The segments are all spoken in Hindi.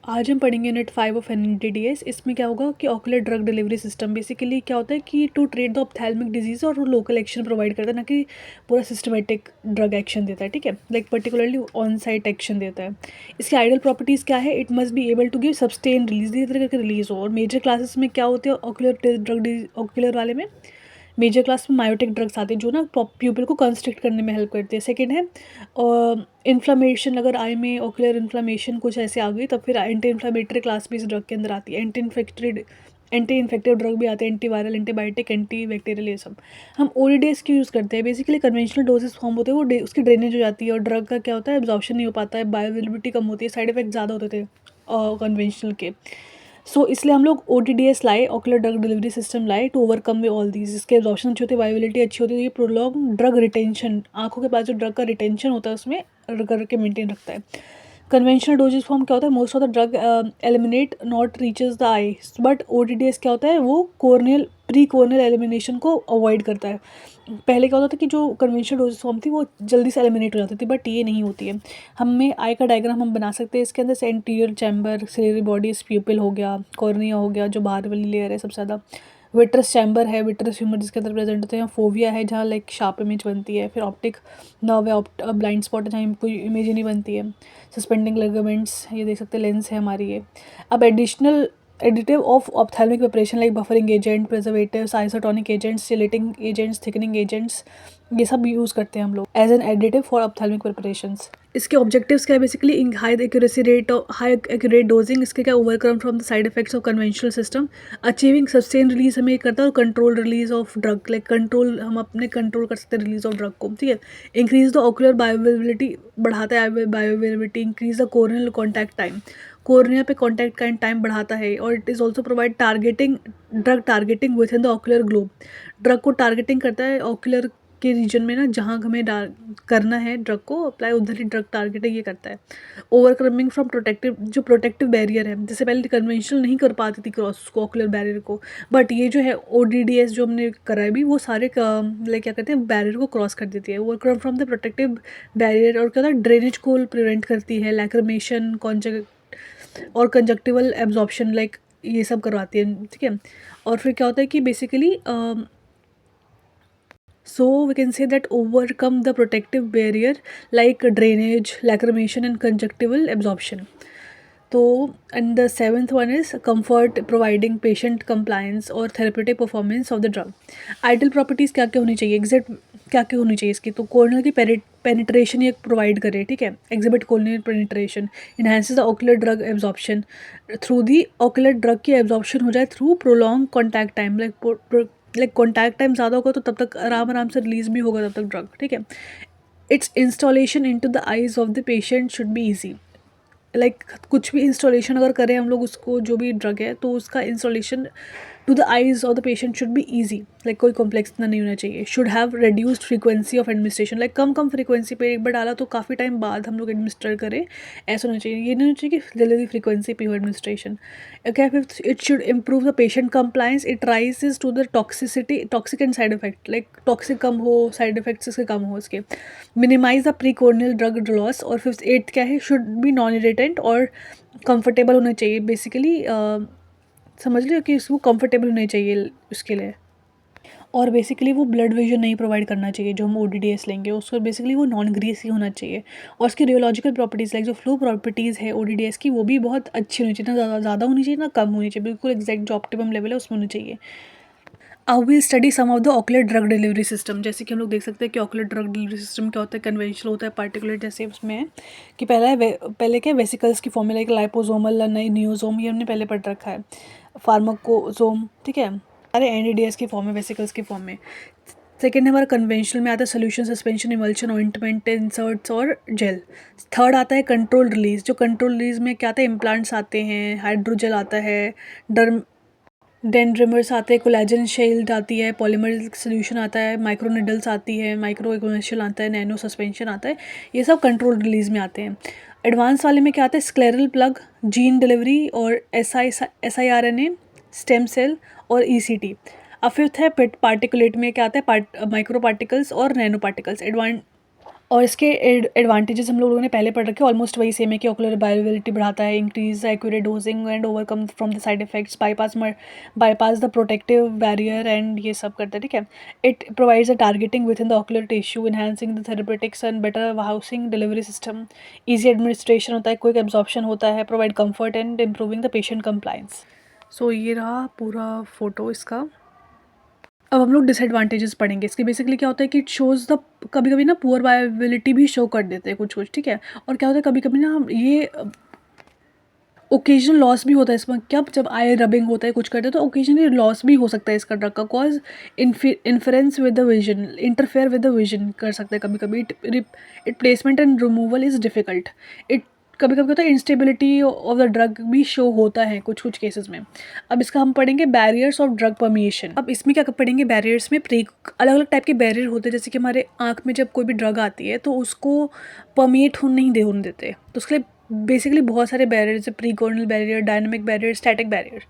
आज हम पढ़ेंगे यूनिट 5 ऑफ एनडीडीएस। इसमें क्या होगा कि ocular drug delivery system basically क्या होता है कि to treat the ophthalmic disease और वो लोकल एक्शन प्रोवाइड करता है, ना कि पूरा सिस्टमेटिक ड्रग एक्शन देता है। ठीक है, like particularly on site action देता है। इसकी आइडियल प्रॉपर्टीज़ क्या है? It must be able to give sustain release, धीरे धीरे करके रिलीज हो। और मेजर क्लासेस में क्या होते हैं ऑकुलर ड्रग, ऑकुलर वाले में मेजर क्लास में मायोटिक ड्रग्स आते हैं जो ना प्यूपिल को कंस्ट्रिक्ट करने में हेल्प करते हैं। सेकेंड है इन्फ्लामेशन, अगर आई में ऑकुलर इन्फ्लामेशन कुछ ऐसे आ गई तब फिर एंटी इन्फ्लामेटरी क्लास भी इस ड्रग के अंदर आती है। एंटी इन्फेक्टिव ड्रग भी आते हैं, एंटीवायरल, एंटीबायोटिक, एंटी बैक्टीरियल, ये सब। हम ओडीडीएस की यूज़ करते हैं। बेसिकली कन्वेंशनल डोजेस फॉर्म होते हैं, वो उसकी ड्रेनेज हो जाती है और ड्रग का क्या होता है, एब्जॉर्प्शन नहीं हो पाता है, बायोअवेलेबिलिटी कम होती है, साइड इफेक्ट ज़्यादा होते थे कन्वेंशनल के। सो इसलिए हम लोग ODDS लाए, ऑकुलर ड्रग डिलीवरी सिस्टम लाए टू ओवरकम में ऑल दीज। इसके एब्जॉर्प्शन अच्छी होती है, वायबिलिटी अच्छी होती है, ये प्रोलॉन्ग ड्रग रिटेंशन, आंखों के पास जो ड्रग का रिटेंशन होता है उसमें करके मेंटेन रखता है। कन्वेंशनल डोजेज फॉर्म क्या होता है, most of the drug eliminate not reaches the I, but ODDS क्या होता है, वो कॉर्नियल प्री कॉर्नियल एलिमिनेशन को अवॉइड करता है। पहले क्या होता था कि जो कन्वेंशनल डोजेज फॉर्म थी वो जल्दी से एलिमिनेट हो जाती थी, बट ये नहीं होती है। हमें आई का डायग्राम हम बना सकते हैं। इसके अंदर से anterior chamber, ciliary body, pupil हो गया, कॉर्निया हो गया जो बाहर वाली लेयर है सबसे ज़्यादा, विट्रस चैम्बर है, विट्रस ह्यूमर जिसके अंदर प्रेजेंट होते हैं, फोविया है जहाँ लाइक शार्प इमेज बनती है, फिर ऑप्टिक नर्व है, ब्लाइंड स्पॉट है जहाँ कोई इमेज ही नहीं बनती है, सस्पेंडिंग लिगामेंट्स, ये देख सकते हैं, लेंस है हमारी ये। अब additional additive of ophthalmic preparation like buffering agent, preservatives, isotonic agents, chelating agents, thickening agents, ये सब यूज़ करते हैं हम लोग as an additive for ophthalmic preparations. इसके ऑब्जेक्टिव्स क्या है? Basically high accuracy rate, high accurate dosing, इसके क्या overcome from the side effects of conventional system, achieving sustain release हमें करता है, और control release of drug, like control हम अपने कंट्रोल कर सकते हैं रिलीज ऑफ ड्रग को। ठीक है, इंक्रीज द ऑकुलर बायोअवेलेबिलिटी, बढ़ाता है bioavailability, increase the corneal contact time, cornea पे कॉन्टैक्ट का टाइम बढ़ाता है, और it is also provide targeting, drug targeting within the ocular globe, drug को टारगेटिंग करता है ऑकुलर के रीजन में ना, जहाँ हमें करना है ड्रग को अप्लाई उधर ही ड्रग टारगेटिंग ये करता है। ओवरकमिंग फ्रॉम प्रोटेक्टिव, जो प्रोटेक्टिव बैरियर है, जैसे पहले कन्वेंशनल नहीं कर पाती थी क्रॉस ऑकुलर बैरियर को, बट ये जो है ODDS जो हमने करा है भी, वो सारे लाइक क्या कहते हैं, बैरियर को क्रॉस कर देती है। Overcome from the protective barrier, और क्या होता है, ड्रेनेज को प्रिवेंट करती है, लैक्रिमेशन, और कंजक्टिवल एब्जॉर्प्शन, लाइक ये सब करवाती है। ठीक है, और फिर क्या होता है कि basically so we can say that overcome the protective barrier like drainage, lacrimation and conjunctival absorption. तो and the seventh one is comfort, providing patient compliance और therapeutic performance of the drug. Ideal properties क्या क्या होनी चाहिए, एग्जैक्ट क्या क्या होनी चाहिए इसकी? तो कॉर्नियल की पेनिट्रेशन ये प्रोवाइड करे, ठीक है, exhibit corneal penetration, enhances the ocular drug absorption, through the ocular drug की एब्जॉर्प्शन हो जाए through prolong contact time, like contact time ज़्यादा होगा तो तब तक आराम आराम से रिलीज भी होगा तब तक ड्रग। ठीक है, it's installation into the eyes of the patient should be easy, like कुछ भी इंस्टॉलेशन अगर करें हम लोग उसको, जो भी ड्रग है तो उसका installation to the eyes of the patient should be easy, like कोई कॉम्प्लेक्स इतना नहीं होना चाहिए। Should have reduced frequency of administration, like कम फ्रीक्वेंसी पे एक बार डाला तो काफ़ी टाइम बाद हम लोग एडमिनिस्टर करें, ऐसा होना चाहिए। ये नहीं होना चाहिए कि जल्दी फ्रीक्वेंसी पे हो एडमिनिस्ट्रेशन। क्या fifth, it should improve the patient compliance, it raises to the toxicity, toxic and side effect, like toxic कम हो, साइड इफेक्ट्स इसके कम हो इसके। Minimize the pre corneal drug loss, और फिफ्थ एट्थ क्या है, शुड बी नॉन इरिटेंट और कंफर्टेबल होना चाहिए। बेसिकली समझ लियो कि उसको कंफर्टेबल होना चाहिए उसके लिए, और बेसिकली वो ब्लड विजन नहीं प्रोवाइड करना चाहिए जो हम ODDS लेंगे उसको, बेसिकली वो नॉन ग्रीसी होना चाहिए। और उसकी रियोलॉजिकल प्रॉपर्टीज़ लाइक जो फ्लो प्रॉपर्टीज़ है ODDS की, वो भी बहुत अच्छी होनी चाहिए, ना ज़्यादा होनी चाहिए ना कम होनी चाहिए, बिल्कुल एग्जैक्ट जो ऑप्टिमम लेवल है उसमें होनी चाहिए। अब will study some of the ocular drug delivery system. जैसे कि हम लोग देख सकते हैं कि ऑकुलर ड्रग डिलीवरी सिस्टम क्या होता है, कन्वेंशनल होता है, पार्टिकुलर जैसे उसमें है कि पहले क्या वेसिकल्स की फॉर्म में, लाइक लाइपोसोमल, नियोसोम, ये हमने पहले पढ़ रखा है, फार्माकोसोम, ठीक है, सारे NDDS की फॉर्म में, वेसिकल्स की फॉर्म में। सेकेंड हमारा कन्वेंशनल में आता है solution, suspension, emulsion, ointment, inserts और जेल। थर्ड आता है कंट्रोल रिलीज, जो कंट्रोल रिलीज में क्या आता है, इम्प्लांट्स आते हैं, हाइड्रोजेल आता है, डर्म डेंड्रिमर्स आते हैं, कोलेजन शील्ड आती है, पॉलीमर सोल्यूशन आता है, माइक्रो निडल्स आती है, माइक्रो एक्सपोनेंशियल आता है, नैनो सस्पेंशन आता है, ये सब कंट्रोल रिलीज में आते हैं। एडवांस वाले में क्या आता है, स्क्लेरल प्लग, जीन डिलीवरी और SIRNA, स्टेम सेल और ECT। अब फिफ्थ है पार्टिकुलेट में क्या आता है, माइक्रो पार्टिकल्स और नैनो पार्टिकल्स। और इसके एडवांटेजेस हम लोगों ने पहले पढ़ रखे, ऑलमोस्ट वही सेम है कि ऑकुलर बायोअवेलेबिलिटी बढ़ाता है, increase accurate dosing and overcome from the side effects, bypass the protective barrier and ये सब करता है, ठीक है। It provides a targeting within the ocular tissue, enhancing the therapeutics and better housing delivery system, easy administration होता है, क्विक एब्जॉर्प्शन होता है, provide comfort and improving the patient compliance. So ये रहा पूरा फोटो इसका। अब हम लोग डिसएडवांटेजेस पढ़ेंगे इसके। बेसिकली क्या होता है कि इट शोज़ द, कभी कभी ना पुअर वायबिलिटी भी शो कर देते हैं कुछ कुछ, ठीक है। और क्या होता है कभी कभी ना ये ओकेजनल लॉस भी होता है इसमें, क्या जब आई रबिंग होता है कुछ करते हैं तो ओकेजनली लॉस भी हो सकता है इसका ड्रग का, cause inference with the vision, interfere with the vision कर सकते हैं कभी कभी। It placement and removal is difficult. It कभी कभी होता है इंस्टेबिलिटी ऑफ द ड्रग भी शो होता है कुछ कुछ केसेस में। अब इसका हम पढ़ेंगे बैरियर्स ऑफ ड्रग परमिएशन। अब इसमें क्या पढ़ेंगे, बैरियर्स में अलग अलग टाइप के बैरियर होते हैं, जैसे कि हमारे आँख में जब कोई भी ड्रग आती है तो उसको परमिएट होने देते, तो उसके लिए बेसिकली बहुत सारे बैरियर, जैसे pre corneal barrier, dynamic barrier, static barrier.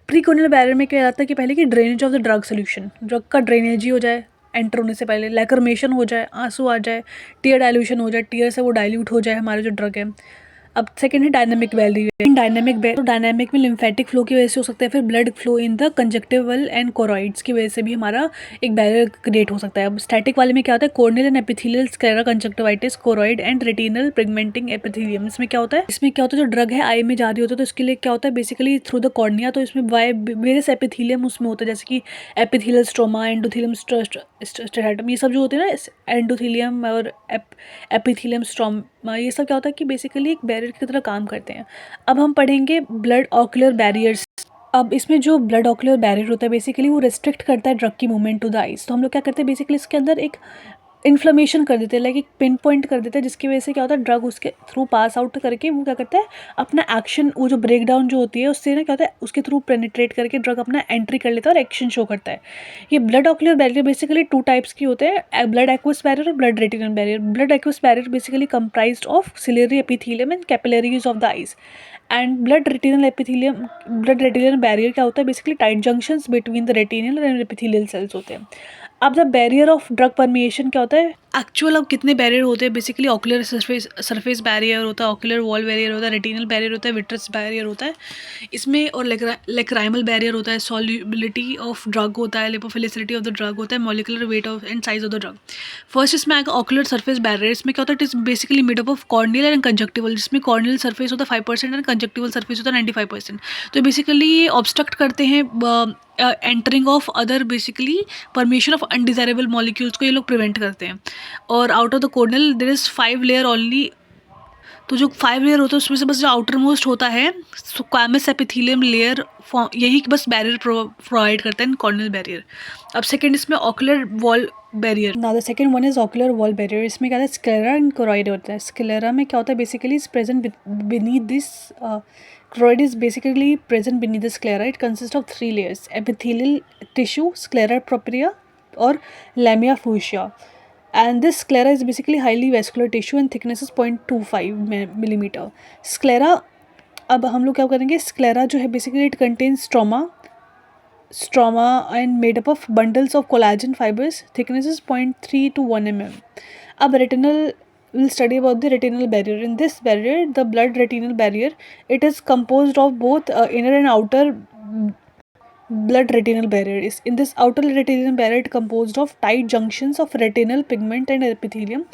Pre corneal barrier में क्या आता है कि पहले कि drainage of the drug solution, drug का ड्रेनेज ही हो जाए एंटर होने से पहले, लैक्रमेशन हो जाए, आंसू आ जाए, टीयर डाइल्यूशन हो जाए, टीयर से वो डाइल्यूट हो जाए हमारे जो ड्रग है। अब सेकंड है डायनामिक बैरियर। तो डायनामिक में लिम्फेटिक फ्लो की वजह से हो सकता है, फिर blood flow in the conjunctival and choroids की वजह से भी हमारा एक बैरियर क्रिएट हो सकता है। अब स्टैटिक वाले में क्या होता है, corneal and epithelial sclera conjunctivitis, choroid and retinal pigmenting epithelium. इसमें क्या होता है, जो ड्रग है आई में जा रही होती है तो इसके लिए क्या होता है बेसिकली थ्रू द कॉर्निया, तो इसमें वेरियस एपिथेलियम उसमें होता है, जैसे कि एपिथेलियल स्ट्रोमा, एंडोथेलियम स्ट्रेटम, ये सब जो होते हैं ना, एंडोथेलियम और एपिथेलियम स्ट्रोमा, ये सब क्या होता है कि बेसिकली एक बैरियर की तरह काम करते हैं। अब हम पढ़ेंगे ब्लड ऑक्यूलर बैरियर्स। अब इसमें जो ब्लड ऑक्यूलर बैरियर होता है बेसिकली वो रिस्ट्रिक्ट करता है ड्रग की मूवमेंट टू द आइज। तो हम लोग क्या करते हैं बेसिकली इसके अंदर एक इन्फ्लेमेशन कर देते हैं, लाइक एक पिन पॉइंट कर देते हैं, जिसकी वजह से क्या होता है ड्रग उसके थ्रू पास आउट करके वो क्या करता है अपना एक्शन, वो जो ब्रेक डाउन जो होती है उससे ना क्या होता है उसके थ्रू पेनिट्रेट करके ड्रग अपना एंट्री कर लेता है और एक्शन शो करता है। ये blood ocular barrier basically two types की होते हैं, ब्लड एक्वस बैरियर और blood retinal barrier. Blood aqueous barrier basically comprised of ciliary epithelium and capillaries of the eyes, and blood retinal barrier क्या होता है basically tight junctions between the retinal and epithelial cells होते हैं। अब the barrier of drug permeation क्या होता है, एक्चुअल अब कितने बैरियर होते हैं बेसिकली, ऑकुलर सरफेस बैरियर होता है, ऑकुलर वॉल बैरियर होता है, रेटिनल बैरियर होता है, विट्रस बैरियर होता है इसमें, और लेक्राइमल बैरियर होता है, सॉल्युबिलिटी ऑफ ड्रग होता है, लिपोफिलिसिटी ऑफ द ड्रग होता है, molecular weight of and size of the drug. First इसमें आएगा ऑकुलर सरफेस बैरियर। इसमें क्या होता है, it is basically made up of corneal and conjunctival, जिसमें कॉर्नियल सरफेस होता है 5% एंड कंजक्टिवल सरफेस होता है 95%। तो बेसिकली ये ऑब्स्ट्रक्ट करते हैं entering of other, basically permission of undesirable molecules को ये लोग प्रिवेंट करते हैं। और out of the corneal there is 5 layer only, तो जो 5 लेयर होता है उसमें से बस जो आउटर मोस्ट होता है स्क्वैमस एपिथेलियम लेयर, यही बस बैरियर प्रोवाइड करता है कॉर्नियल बैरियर। अब सेकेंड इसमें ocular wall barrier. Now the second one is ocular wall barrier. इसमें क्या होता है स्क्लेरा एंड कोरॉइड होता है। स्क्लेरा में क्या होता है basically is present beneath this, choroid is basically present beneath the sclera. It consists of 3 layers: epithelial tissue, sclera propria, or lamina fuchsia. And this sclera is basically highly vascular tissue and thickness is 0.25 millimeter. Sclera, अब हम लोग क्या करेंगे, स्क्लेरा जो है basically it contains stroma and made up of bundles of collagen fibers. Thickness is 0.3 to 1 mm. अब retinal, we'll study about the retinal barrier. In this barrier, the blood retinal barrier, it is composed of both inner and outer blood retinal barrier. Is in this outer retinal barrier, it composed of tight junctions of retinal pigment and epithelium,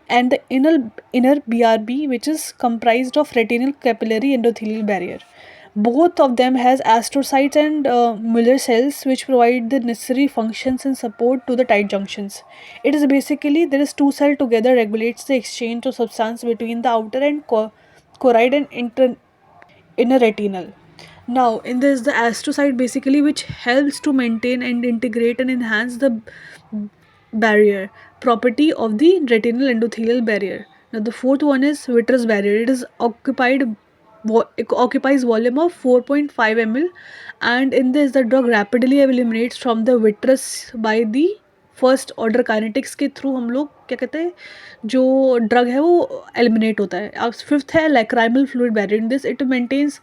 and the inner BRB, which is comprised of retinal capillary endothelial barrier. Both of them has astrocytes and Muller cells, which provide the necessary functions and support to the tight junctions. It is basically there is two cell together regulates the exchange of substance between the outer and choroid and inner retinal. Now, in this, the astrocyte basically which helps to maintain and integrate and enhance the barrier property of the retinal endothelial barrier. Now, the fourth one is vitreous barrier. It is occupies volume of 4.5 ml, and in this the drug rapidly eliminates from the vitreous by the first order kinetics के थ्रू हम लोग क्या कहते हैं जो ड्रग है वो एलिमिनेट होता है। अब फिफ्थ है lacrimal fluid barrier. In this it maintains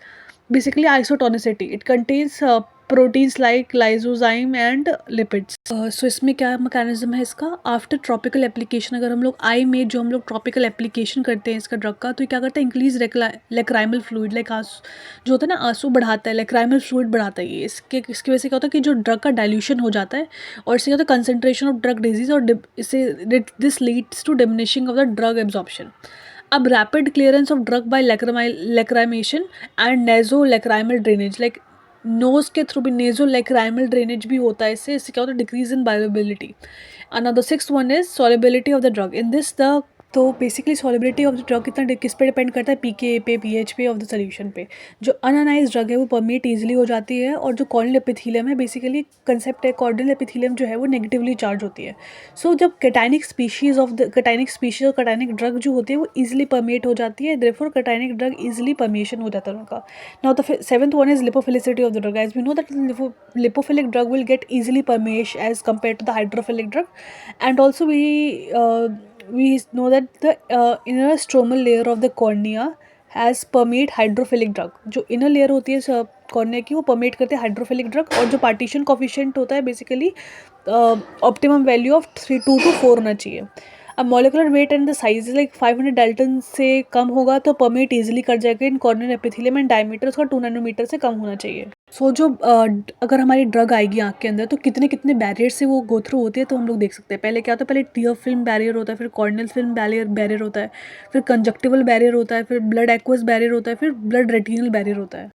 basically isotonicity. It contains proteins like lysozyme and lipids. So इसमें क्या मैकेनिज्म है इसका, आफ्टर ट्रॉपिकल एप्लीकेशन, अगर हम लोग आई में जो हम लोग ट्रॉपिकल एप्लीकेशन करते हैं इसका ड्रग का, तो ये क्या करता है, इंक्रीज लेक्राइमल फ्लूइड, लाइक आंसू जो होता है ना, आंसू बढ़ाता है, लेक्राइमल फ्लूइड बढ़ाता है ये। इसकी वजह से क्या होता है कि जो ड्रग का डाइल्यूशन हो जाता है, और इससे क्या होता है कंसनट्रेशन ऑफ ड्रग डिजीज, और इससे this leads to diminishing of the drug absorption. अब rapid clearance of drug by lacrimation and naso lacrimal drainage, like nose के थ्रू भी नेजो लेक्राइमल ड्रेनेज भी होता है इससे क्या होता है, decrease in bioavailability. Another six one is solubility of the drug in this the, तो basically solubility of the drug कितना किस पे डिपेंड करता है, पीके पे, पीएच पे ऑफ द सोल्यूशन पे। जो अननाइज ड्रग है वो परमेट ईजिली हो जाती है, और जो कॉर्नियल एपिथेलियम है, बेसिकली कंसेप्ट है, कॉर्नियल एपिथेलियम जो है वो नेगेटिवली चार्ज होती है। सो जब कैटाइनिक स्पीशीज और कैटाइनिक ड्रग जो होती है वो ईजिली परमेट हो जाती है, therefore cationic drug easily permeation हो जाता है उनका। Now the seventh one is lipophilicity of the drug, as we know that lipophilic drug will get easily permeate as compare to the hydrophilic drug, and also we know that the inner stromal layer of the cornea has permeate hydrophilic drug। जो inner layer होती है कॉर्निया की वो परमेट करते हैं हाइड्रोफिलिक ड्रग, और जो पार्टीशन कोफिशिएंट होता है basically optimum value of 2 to 4 होना चाहिए। अब molecular weight and the size like 500 Dalton से कम होगा तो परमेट इजीली कर जाएगा इन कॉर्नियल एपिथेलियम, एंड डायमीटर उसका 2 नैनोमीटर से कम होना चाहिए। सो जो अगर हमारी ड्रग आएगी आँख के अंदर तो कितने कितने बैरियर से वो गो थ्रू होती है, तो हम लोग देख सकते हैं। पहले क्या होता है, पहले टियर फिल्म बैरियर होता है, फिर कॉर्नियल फिल्म बैरियर होता है, फिर कंजक्टिवल बैरियर होता है, फिर ब्लड एक्वस बैरियर होता है, फिर ब्लड रेटिनल बैरियर होता है।